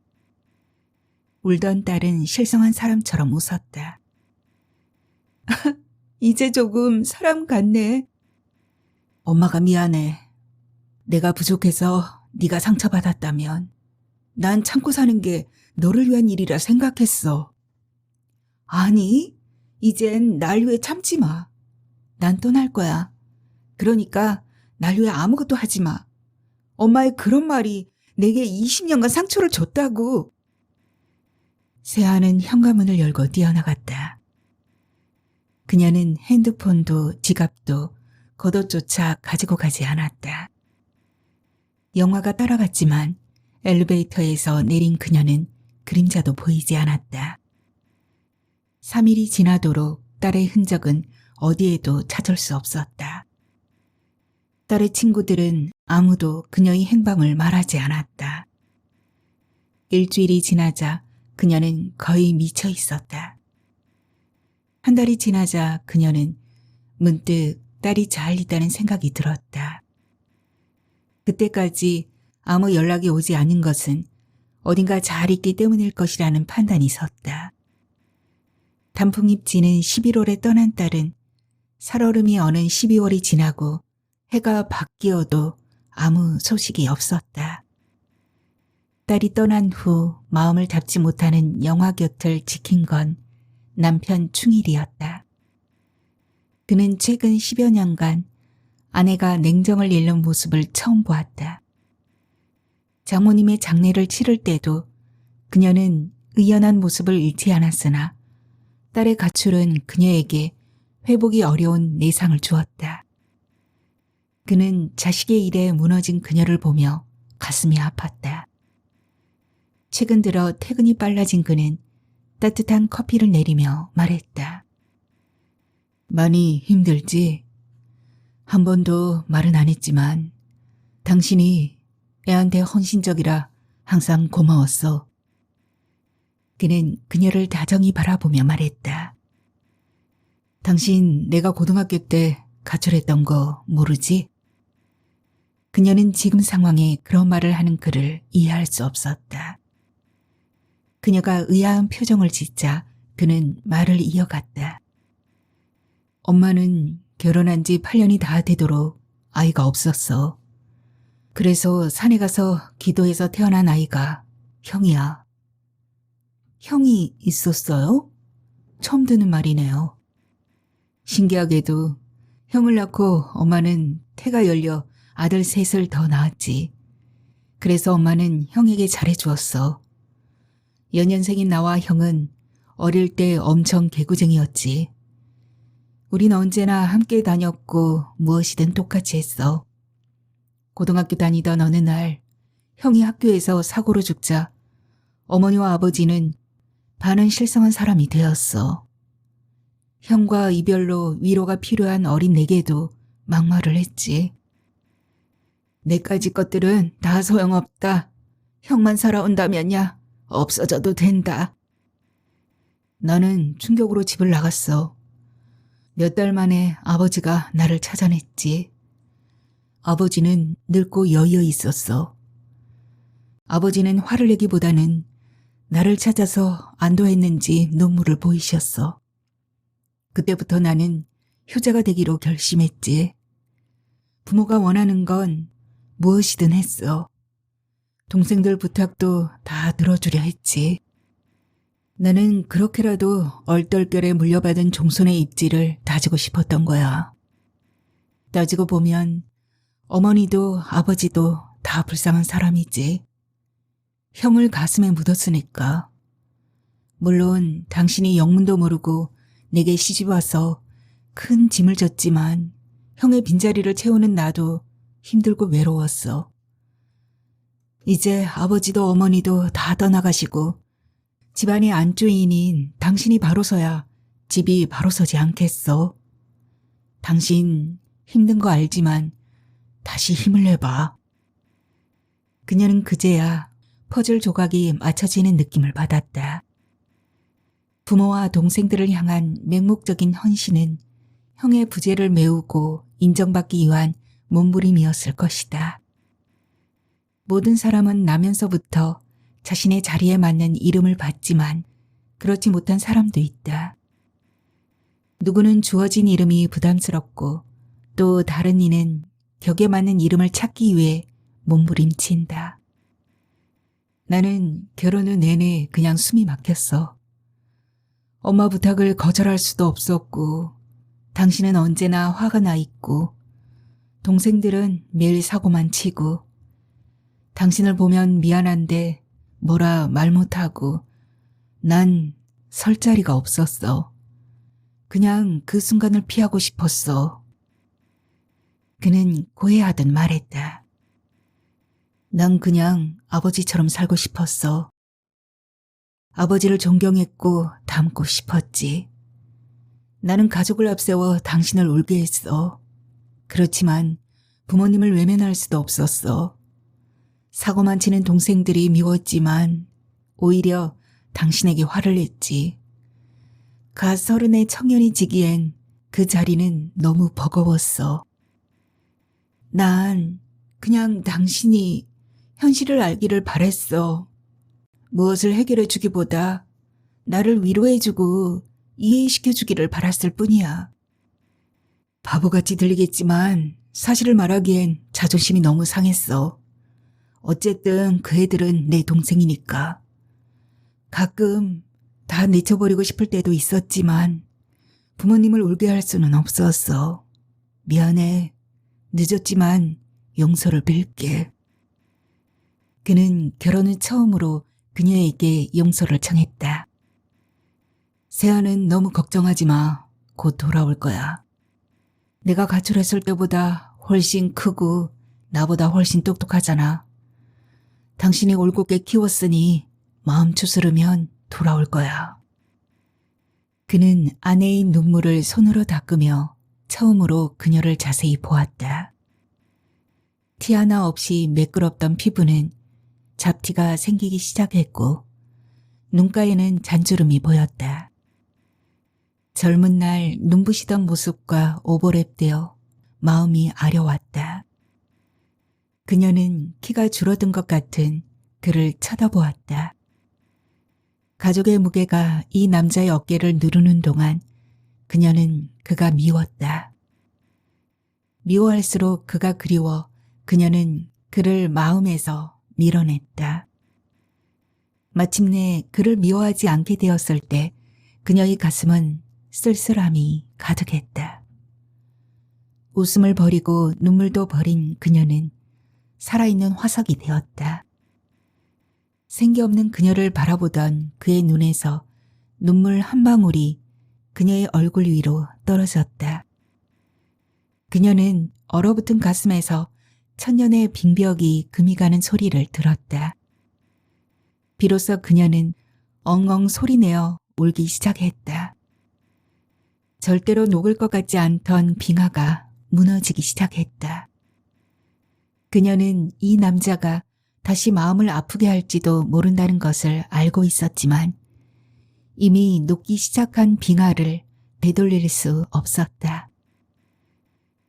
Speaker 1: 울던 딸은 실성한 사람처럼 웃었다. 이제 조금 사람 같네. 엄마가 미안해. 내가 부족해서 네가 상처받았다면 난 참고 사는 게 너를 위한 일이라 생각했어. 아니, 이젠 날 위해 참지 마. 난 떠날 거야. 그러니까 날 위해 아무것도 하지 마. 엄마의 그런 말이 내게 20년간 상처를 줬다고. 세아는 현관문을 열고 뛰어나갔다. 그녀는 핸드폰도 지갑도 겉옷조차 가지고 가지 않았다. 영화가 따라갔지만 엘리베이터에서 내린 그녀는 그림자도 보이지 않았다. 3일이 지나도록 딸의 흔적은 어디에도 찾을 수 없었다. 딸의 친구들은 아무도 그녀의 행방을 말하지 않았다. 일주일이 지나자 그녀는 거의 미쳐 있었다. 한 달이 지나자 그녀는 문득 딸이 잘 있다는 생각이 들었다. 그때까지 아무 연락이 오지 않은 것은 어딘가 잘 있기 때문일 것이라는 판단이 섰다. 단풍잎 지는 11월에 떠난 딸은 살얼음이 어는 12월이 지나고 해가 바뀌어도 아무 소식이 없었다. 딸이 떠난 후 마음을 잡지 못하는 영화 곁을 지킨 건 남편 충일이었다. 그는 최근 10여 년간 아내가 냉정을 잃는 모습을 처음 보았다. 장모님의 장례를 치를 때도 그녀는 의연한 모습을 잃지 않았으나 딸의 가출은 그녀에게 회복이 어려운 내상을 주었다. 그는 자식의 일에 무너진 그녀를 보며 가슴이 아팠다. 최근 들어 퇴근이 빨라진 그는 따뜻한 커피를 내리며 말했다. 많이 힘들지? 한 번도 말은 안 했지만 당신이 애한테 헌신적이라 항상 고마웠어. 그는 그녀를 다정히 바라보며 말했다. 당신 내가 고등학교 때 가출했던 거 모르지? 그녀는 지금 상황에 그런 말을 하는 그를 이해할 수 없었다. 그녀가 의아한 표정을 짓자 그는 말을 이어갔다. 엄마는 결혼한 지 8년이 다 되도록 아이가 없었어. 그래서 산에 가서 기도해서 태어난 아이가 형이야. 형이 있었어요? 처음 듣는 말이네요. 신기하게도 형을 낳고 엄마는 태가 열려 아들 셋을 더 낳았지. 그래서 엄마는 형에게 잘해주었어. 연년생인 나와 형은 어릴 때 엄청 개구쟁이였지. 우린 언제나 함께 다녔고 무엇이든 똑같이 했어. 고등학교 다니던 어느 날 형이 학교에서 사고로 죽자 어머니와 아버지는 반은 실성한 사람이 되었어. 형과 이별로 위로가 필요한 어린 내게도 막말을 했지. 내까지 것들은 다 소용없다. 형만 살아온다면야 없어져도 된다. 나는 충격으로 집을 나갔어. 몇 달 만에 아버지가 나를 찾아냈지. 아버지는 늙고 여의어 있었어. 아버지는 화를 내기보다는 나를 찾아서 안도했는지 눈물을 보이셨어. 그때부터 나는 효자가 되기로 결심했지. 부모가 원하는 건 무엇이든 했어. 동생들 부탁도 다 들어주려 했지. 나는 그렇게라도 얼떨결에 물려받은 종손의 입지를 다지고 싶었던 거야. 따지고 보면 어머니도 아버지도 다 불쌍한 사람이지. 형을 가슴에 묻었으니까. 물론 당신이 영문도 모르고 내게 시집와서 큰 짐을 졌지만 형의 빈자리를 채우는 나도 힘들고 외로웠어. 이제 아버지도 어머니도 다 떠나가시고 집안의 안주인인 당신이 바로 서야 집이 바로 서지 않겠어. 당신 힘든 거 알지만 다시 힘을 내봐. 그녀는 그제야 퍼즐 조각이 맞춰지는 느낌을 받았다. 부모와 동생들을 향한 맹목적인 헌신은 형의 부재를 메우고 인정받기 위한 몸부림이었을 것이다. 모든 사람은 나면서부터 자신의 자리에 맞는 이름을 받지만 그렇지 못한 사람도 있다. 누구는 주어진 이름이 부담스럽고 또 다른 이는 격에 맞는 이름을 찾기 위해 몸부림친다. 나는 결혼 후 내내 그냥 숨이 막혔어. 엄마 부탁을 거절할 수도 없었고 당신은 언제나 화가 나 있고 동생들은 매일 사고만 치고 당신을 보면 미안한데 뭐라 말 못하고 난 설 자리가 없었어. 그냥 그 순간을 피하고 싶었어. 그는 고해하듯 말했다. 난 그냥 아버지처럼 살고 싶었어. 아버지를 존경했고 닮고 싶었지. 나는 가족을 앞세워 당신을 울게 했어. 그렇지만 부모님을 외면할 수도 없었어. 사고만 치는 동생들이 미웠지만 오히려 당신에게 화를 냈지. 가 30의 청년이 지기엔 그 자리는 너무 버거웠어. 난 그냥 당신이 현실을 알기를 바랬어. 무엇을 해결해 주기보다 나를 위로해 주고 이해시켜 주기를 바랐을 뿐이야. 바보같이 들리겠지만 사실을 말하기엔 자존심이 너무 상했어. 어쨌든 그 애들은 내 동생이니까. 가끔 다 내쳐버리고 싶을 때도 있었지만 부모님을 울게 할 수는 없었어. 미안해. 늦었지만 용서를 빌게. 그는 결혼 후 처음으로 그녀에게 용서를 청했다. 세아는 너무 걱정하지 마. 곧 돌아올 거야. 내가 가출했을 때보다 훨씬 크고 나보다 훨씬 똑똑하잖아. 당신이 올곧게 키웠으니 마음 추스르면 돌아올 거야. 그는 아내의 눈물을 손으로 닦으며 처음으로 그녀를 자세히 보았다. 티 하나 없이 매끄럽던 피부는 잡티가 생기기 시작했고 눈가에는 잔주름이 보였다. 젊은 날 눈부시던 모습과 오버랩되어 마음이 아려왔다. 그녀는 키가 줄어든 것 같은 그를 쳐다보았다. 가족의 무게가 이 남자의 어깨를 누르는 동안 그녀는 그가 미웠다. 미워할수록 그가 그리워 그녀는 그를 마음에서 밀어냈다. 마침내 그를 미워하지 않게 되었을 때 그녀의 가슴은 쓸쓸함이 가득했다. 웃음을 버리고 눈물도 버린 그녀는 살아있는 화석이 되었다. 생기 없는 그녀를 바라보던 그의 눈에서 눈물 한 방울이 그녀의 얼굴 위로 떨어졌다. 그녀는 얼어붙은 가슴에서 천년의 빙벽이 금이 가는 소리를 들었다. 비로소 그녀는 엉엉 소리내어 울기 시작했다. 절대로 녹을 것 같지 않던 빙하가 무너지기 시작했다. 그녀는 이 남자가 다시 마음을 아프게 할지도 모른다는 것을 알고 있었지만 이미 녹기 시작한 빙하를 되돌릴 수 없었다.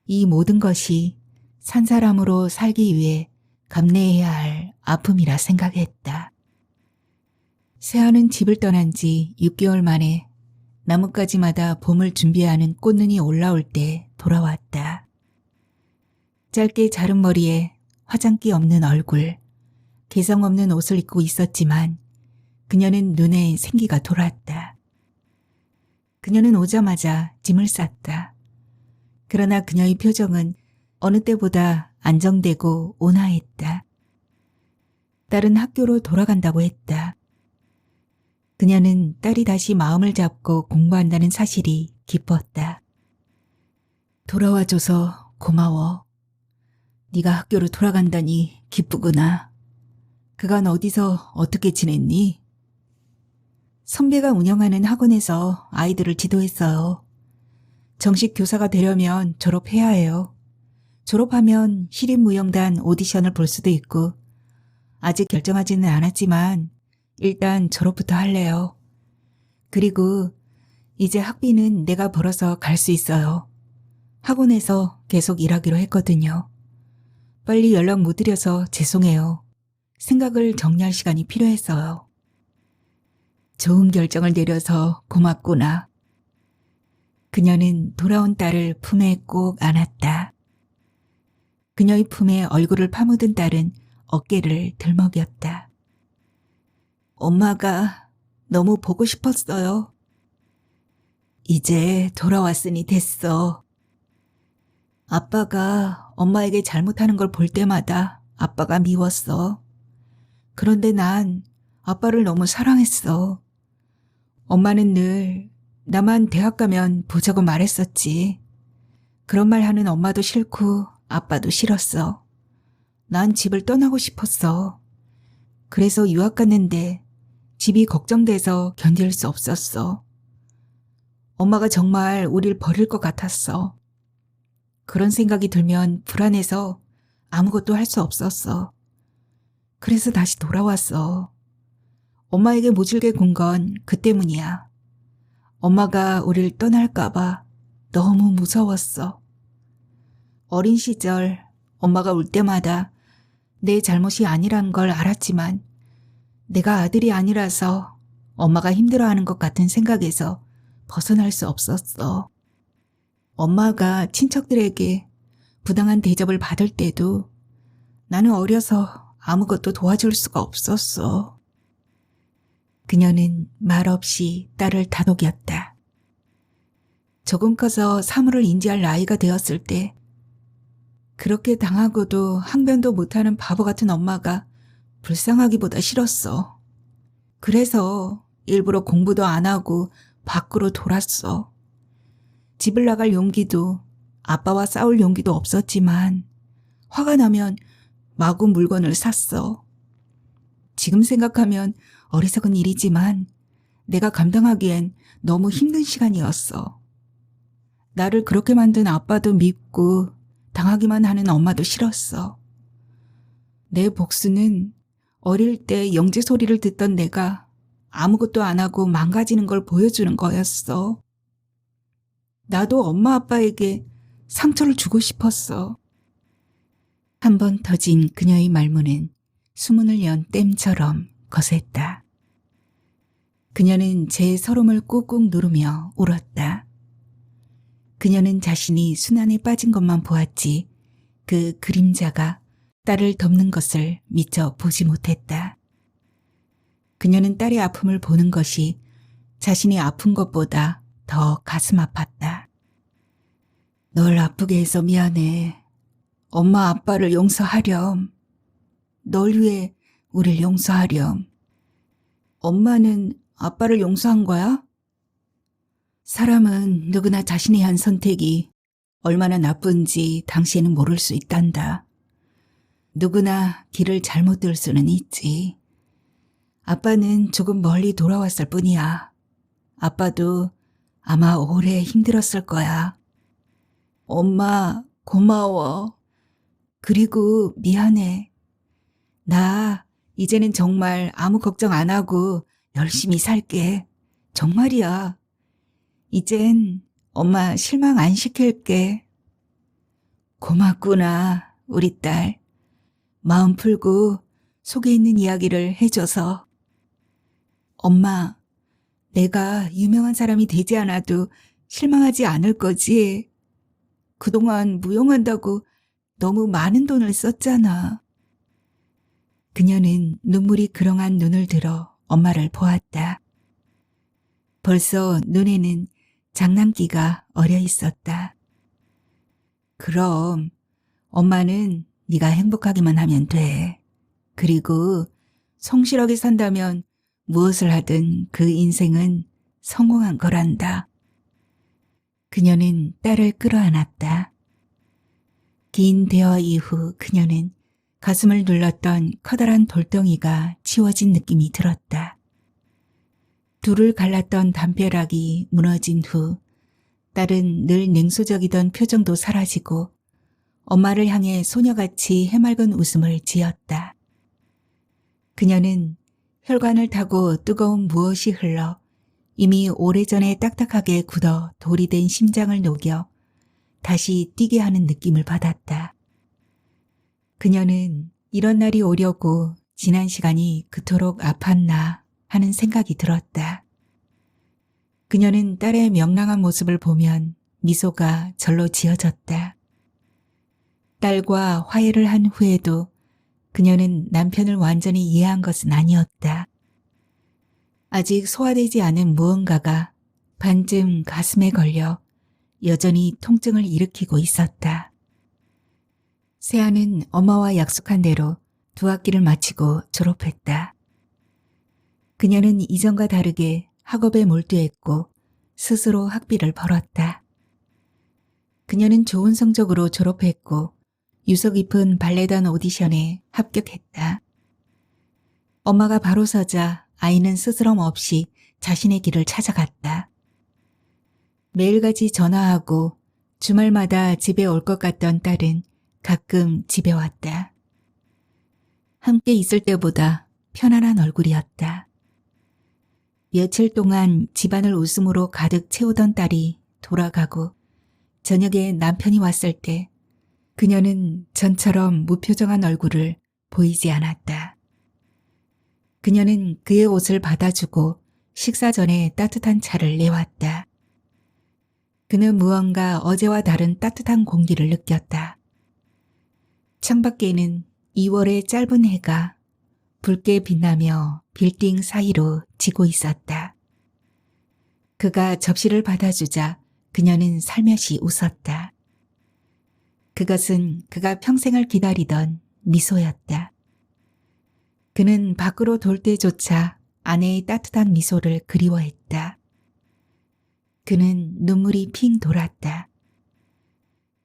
Speaker 1: 이 모든 것이 산 사람으로 살기 위해 감내해야 할 아픔이라 생각했다. 새하는 집을 떠난 지 6개월 만에 나뭇가지마다 봄을 준비하는 꽃눈이 올라올 때 돌아왔다. 짧게 자른 머리에 화장기 없는 얼굴, 개성 없는 옷을 입고 있었지만 그녀는 눈에 생기가 돌았다. 그녀는 오자마자 짐을 쌌다. 그러나 그녀의 표정은 어느 때보다 안정되고 온화했다. 딸은 학교로 돌아간다고 했다. 그녀는 딸이 다시 마음을 잡고 공부한다는 사실이 기뻤다. 돌아와줘서 고마워. 네가 학교로 돌아간다니 기쁘구나. 그간 어디서 어떻게 지냈니? 선배가 운영하는 학원에서 아이들을 지도했어요. 정식 교사가 되려면 졸업해야 해요. 졸업하면 시립무용단 오디션을 볼 수도 있고 아직 결정하지는 않았지만 일단 졸업부터 할래요. 그리고 이제 학비는 내가 벌어서 갈 수 있어요. 학원에서 계속 일하기로 했거든요. 빨리 연락 못 드려서 죄송해요. 생각을 정리할 시간이 필요했어요. 좋은 결정을 내려서 고맙구나. 그녀는 돌아온 딸을 품에 꼭 안았다. 그녀의 품에 얼굴을 파묻은 딸은 어깨를 들먹였다. 엄마가 너무 보고 싶었어요. 이제 돌아왔으니 됐어. 아빠가 엄마에게 잘못하는 걸 볼 때마다 아빠가 미웠어. 그런데 난 아빠를 너무 사랑했어. 엄마는 늘 나만 대학 가면 보자고 말했었지. 그런 말 하는 엄마도 싫고 아빠도 싫었어. 난 집을 떠나고 싶었어. 그래서 유학 갔는데 집이 걱정돼서 견딜 수 없었어. 엄마가 정말 우릴 버릴 것 같았어. 그런 생각이 들면 불안해서 아무것도 할 수 없었어. 그래서 다시 돌아왔어. 엄마에게 모질게 군 건 그 때문이야. 엄마가 우릴 떠날까봐 너무 무서웠어. 어린 시절 엄마가 울 때마다 내 잘못이 아니란 걸 알았지만 내가 아들이 아니라서 엄마가 힘들어하는 것 같은 생각에서 벗어날 수 없었어. 엄마가 친척들에게 부당한 대접을 받을 때도 나는 어려서 아무것도 도와줄 수가 없었어. 그녀는 말없이 딸을 다독였다. 조금 커서 사물을 인지할 나이가 되었을 때 그렇게 당하고도 항변도 못하는 바보 같은 엄마가 불쌍하기보다 싫었어. 그래서 일부러 공부도 안 하고 밖으로 돌았어. 집을 나갈 용기도 아빠와 싸울 용기도 없었지만 화가 나면 마구 물건을 샀어. 지금 생각하면 어리석은 일이지만 내가 감당하기엔 너무 힘든 시간이었어. 나를 그렇게 만든 아빠도 밉고 당하기만 하는 엄마도 싫었어. 내 복수는 어릴 때 영재 소리를 듣던 내가 아무것도 안 하고 망가지는 걸 보여주는 거였어. 나도 엄마 아빠에게 상처를 주고 싶었어. 한 번 터진 그녀의 말문은 수문을 연 댐처럼 거셌다. 그녀는 제 서름을 꾹꾹 누르며 울었다. 그녀는 자신이 순환에 빠진 것만 보았지 그 그림자가 딸을 덮는 것을 미처 보지 못했다. 그녀는 딸의 아픔을 보는 것이 자신이 아픈 것보다 더 가슴 아팠다. 널 아프게 해서 미안해. 엄마 아빠를 용서하렴. 널 위해 우릴 용서하렴. 엄마는 아빠를 용서한 거야? 사람은 누구나 자신이 한 선택이 얼마나 나쁜지 당신은 모를 수 있단다. 누구나 길을 잘못 들 수는 있지. 아빠는 조금 멀리 돌아왔을 뿐이야. 아빠도 아마 오래 힘들었을 거야. 엄마, 고마워. 그리고 미안해. 나 이제는 정말 아무 걱정 안 하고 열심히 살게. 정말이야. 이젠 엄마 실망 안 시킬게. 고맙구나, 우리 딸. 마음 풀고 속에 있는 이야기를 해줘서. 엄마, 내가 유명한 사람이 되지 않아도 실망하지 않을 거지? 그동안 무용한다고 너무 많은 돈을 썼잖아. 그녀는 눈물이 그렁한 눈을 들어 엄마를 보았다. 벌써 눈에는 장난기가 어려 있었다. 그럼 엄마는 네가 행복하기만 하면 돼. 그리고 성실하게 산다면 무엇을 하든 그 인생은 성공한 거란다. 그녀는 딸을 끌어안았다. 긴 대화 이후 그녀는 가슴을 눌렀던 커다란 돌덩이가 치워진 느낌이 들었다. 둘을 갈랐던 담벼락이 무너진 후 딸은 늘 냉소적이던 표정도 사라지고 엄마를 향해 소녀같이 해맑은 웃음을 지었다. 그녀는 혈관을 타고 뜨거운 무엇이 흘러 이미 오래전에 딱딱하게 굳어 돌이 된 심장을 녹여 다시 뛰게 하는 느낌을 받았다. 그녀는 이런 날이 오려고 지난 시간이 그토록 아팠나 하는 생각이 들었다. 그녀는 딸의 명랑한 모습을 보면 미소가 절로 지어졌다. 딸과 화해를 한 후에도 그녀는 남편을 완전히 이해한 것은 아니었다. 아직 소화되지 않은 무언가가 반쯤 가슴에 걸려 여전히 통증을 일으키고 있었다. 세아는 엄마와 약속한 대로 두 학기를 마치고 졸업했다. 그녀는 이전과 다르게 학업에 몰두했고 스스로 학비를 벌었다. 그녀는 좋은 성적으로 졸업했고 유서 깊은 발레단 오디션에 합격했다. 엄마가 바로 서자 아이는 스스럼 없이 자신의 길을 찾아갔다. 매일같이 전화하고 주말마다 집에 올 것 같던 딸은 가끔 집에 왔다. 함께 있을 때보다 편안한 얼굴이었다. 며칠 동안 집안을 웃음으로 가득 채우던 딸이 돌아가고 저녁에 남편이 왔을 때 그녀는 전처럼 무표정한 얼굴을 보이지 않았다. 그녀는 그의 옷을 받아주고 식사 전에 따뜻한 차를 내왔다. 그는 무언가 어제와 다른 따뜻한 공기를 느꼈다. 창밖에는 2월의 짧은 해가 붉게 빛나며 빌딩 사이로 지고 있었다. 그가 접시를 받아주자 그녀는 살며시 웃었다. 그것은 그가 평생을 기다리던 미소였다. 그는 밖으로 돌 때조차 아내의 따뜻한 미소를 그리워했다. 그는 눈물이 핑 돌았다.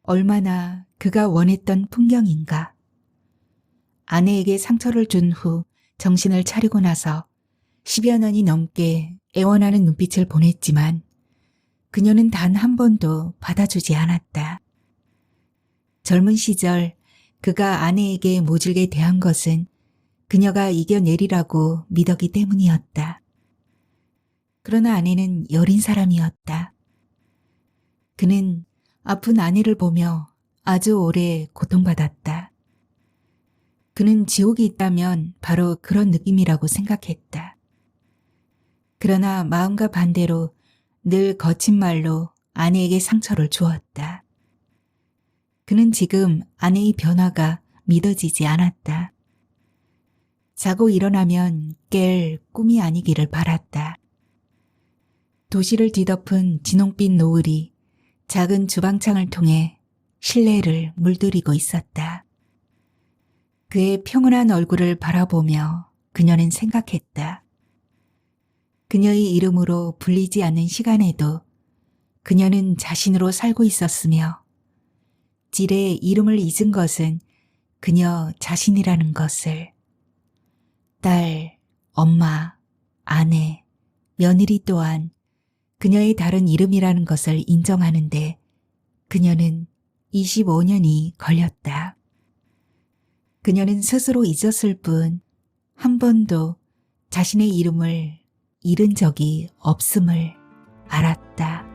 Speaker 1: 얼마나 그가 원했던 풍경인가. 아내에게 상처를 준 후 정신을 차리고 나서 10여 년이 넘게 애원하는 눈빛을 보냈지만 그녀는 단 한 번도 받아주지 않았다. 젊은 시절 그가 아내에게 모질게 대한 것은 그녀가 이겨내리라고 믿었기 때문이었다. 그러나 아내는 여린 사람이었다. 그는 아픈 아내를 보며 아주 오래 고통받았다. 그는 지옥이 있다면 바로 그런 느낌이라고 생각했다. 그러나 마음과 반대로 늘 거친 말로 아내에게 상처를 주었다. 그는 지금 아내의 변화가 믿어지지 않았다. 자고 일어나면 깰 꿈이 아니기를 바랐다. 도시를 뒤덮은 진홍빛 노을이 작은 주방창을 통해 실내를 물들이고 있었다. 그의 평온한 얼굴을 바라보며 그녀는 생각했다. 그녀의 이름으로 불리지 않는 시간에도 그녀는 자신으로 살고 있었으며 지레 이름을 잊은 것은 그녀 자신이라는 것을. 딸, 엄마, 아내, 며느리 또한 그녀의 다른 이름이라는 것을 인정하는데 그녀는 25년이 걸렸다. 그녀는 스스로 잊었을 뿐 한 번도 자신의 이름을 잃은 적이 없음을 알았다.